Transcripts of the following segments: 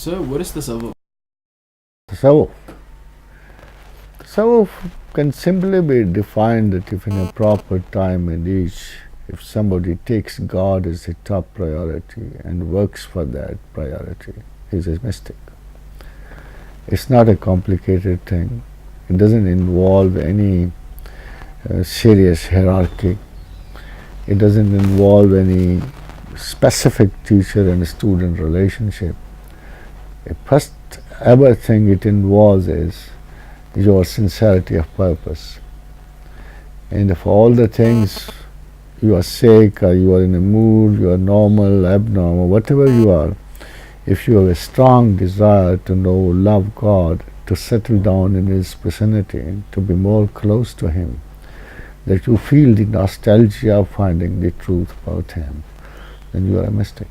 So, what is tasawwuf? Tasawwuf. Tasawwuf can simply be defined that if in a proper time and age, if somebody takes God as a top priority and works for that priority, he's a mystic. It's not a complicated thing. It doesn't involve any serious hierarchy. It doesn't involve any specific teacher and student relationship. The first ever thing it involves is your sincerity of purpose. And if all the things you are sick or you are in a mood, you are normal, abnormal, whatever you are, if you have a strong desire to know, love God, to settle down in His vicinity, to be more close to Him, that you feel the nostalgia of finding the truth about Him, then you are a mystic.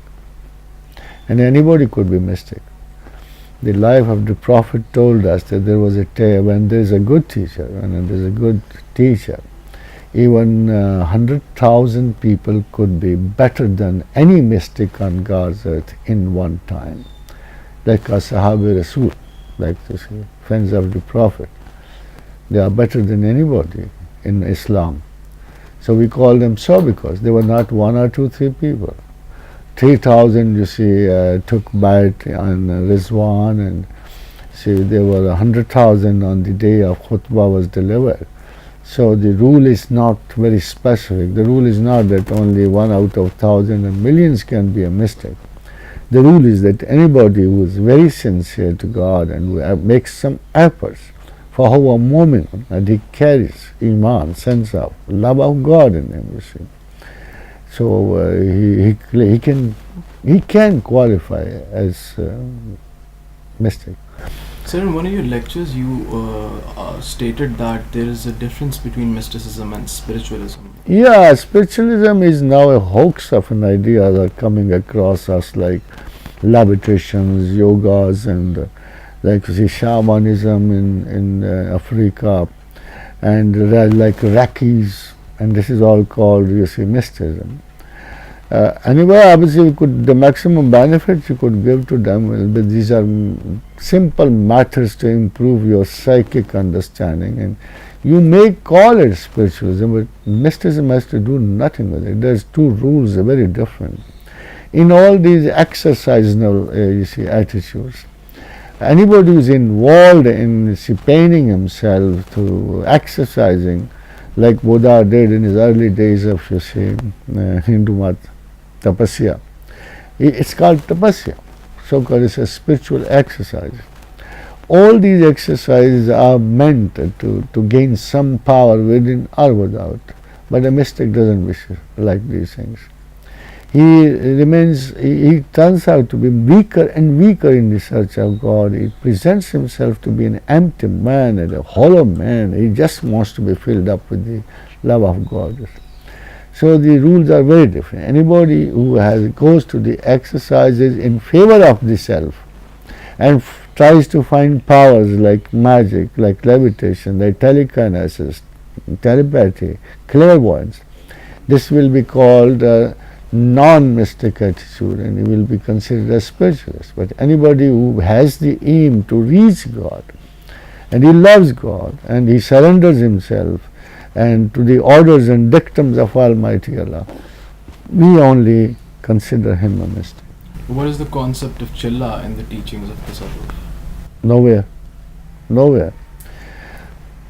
And anybody could be mystic. The life of the Prophet told us that there was a time when there is a good teacher, when there is a good teacher, even 100,000 people could be better than any mystic on God's earth in one time. Like Ashabi Rasul, like the friends of the Prophet. They are better than anybody in Islam. So we call them so because they were not one or two, three people. 3,000, you see, took bite on Rizwan, and see, there were 100,000 on the day of khutbah was delivered. So the rule is not very specific. The rule is not that only 1 out of 1,000 and millions can be a mystic. The rule is that anybody who is very sincere to God and who makes some efforts for how a moment that he carries iman, sense of love of God in him, you see. So he can qualify as mystic. Sir, in one of your lectures, you stated that there is a difference between mysticism and spiritualism. Yeah, spiritualism is now a hoax of an idea that are coming across us, like levitations, yogas, and like you see shamanism in Africa, and like Rakis, and this is all called, you see, mysticism. Anyway, obviously, the maximum benefit you could give to them, but these are simple matters to improve your psychic understanding, and you may call it spiritualism, but mysticism has to do nothing with it. There's two rules, are very different. In all these exercisional, you see, attitudes, anybody who's involved in paining himself to exercising, like Buddha did in his early days of, you see, Hindu Mat, tapasya. It's called tapasya. So-called it's a spiritual exercise. All these exercises are meant to gain some power within or without. But a mystic doesn't wish like these things. He turns out to be weaker and weaker in the search of God. He presents himself to be an empty man and a hollow man. He just wants to be filled up with the love of God. So the rules are very different. Anybody who goes to the exercises in favor of the self and tries to find powers like magic, like levitation, like telekinesis, telepathy, clairvoyance, this will be called non-mystic attitude, and he will be considered a spiritualist. But anybody who has the aim to reach God, and he loves God, and he surrenders himself and to the orders and dictums of Almighty Allah, we only consider him a mystic. What is the concept of chilla in the teachings of tasawwuf? Nowhere.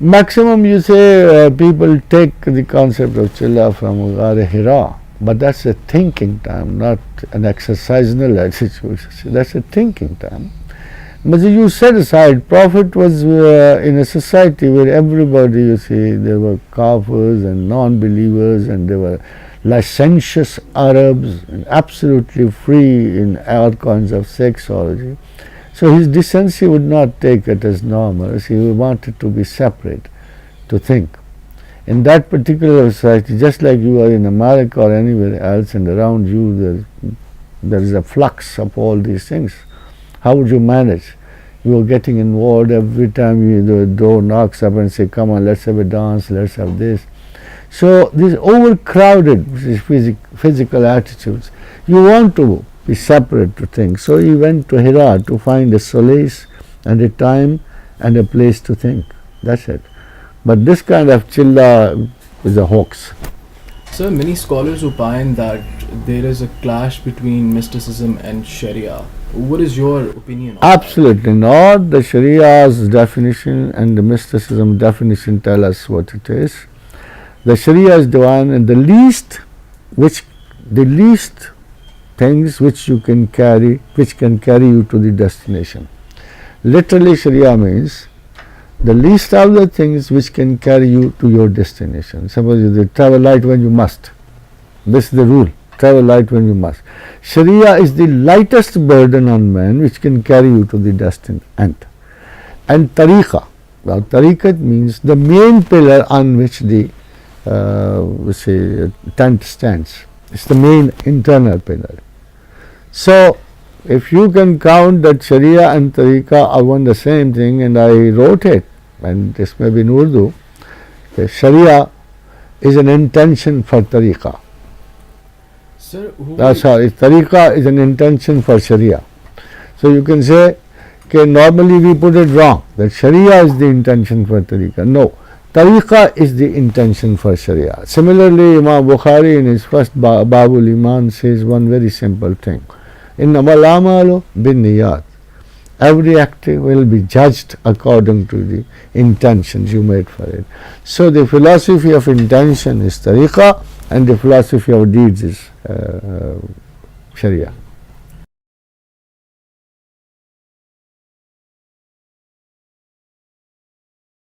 Maximum, you say, people take the concept of chilla from Ghar Hira, but that's a thinking time, not an exercisional attitude. That's a thinking time. But you set aside, Prophet was in a society where everybody, you see, there were kafirs and non-believers, and there were licentious Arabs, and absolutely free in all kinds of sexology. So his decency would not take it as normal. He wanted to be separate, to think. In that particular society, just like you are in America or anywhere else, and around you there is a flux of all these things. How would you manage? You are getting involved every time the door knocks up and say, come on, let's have a dance, let's have this. So these overcrowded physical attitudes, you want to be separate to think. So he went to Hira to find a solace and a time and a place to think. That's it. But this kind of chilla is a hoax. Sir, many scholars opine that there is a clash between mysticism and Sharia. What is your opinion on Absolutely not. The Sharia's definition and the mysticism definition tell us what it is. The Sharia is divine, and the least things which you can carry, which can carry you to the destination. Literally, Sharia means the least of the things which can carry you to your destination. Suppose you travel light when you must. This is the rule. Travel light when you must. Sharia is the lightest burden on man which can carry you to the destined end. And tariqah. Now, tariqah means the main pillar on which the tent stands. It's the main internal pillar. So, if you can count that Sharia and tariqah are one the same thing, and I wrote it, and this may be in Urdu, Sharia is an intention for tariqah. Sir, Sorry, tariqah is an intention for Sharia. So you can say, okay, normally we put it wrong, that Sharia is the intention for tariqah. No, tariqah is the intention for Sharia. Similarly, Imam Bukhari in his first Babul Iman says one very simple thing. Innamal amalu bin niyat. Every act will be judged according to the intentions you made for it. So the philosophy of intention is tariqah, and the philosophy of deeds is Sharia.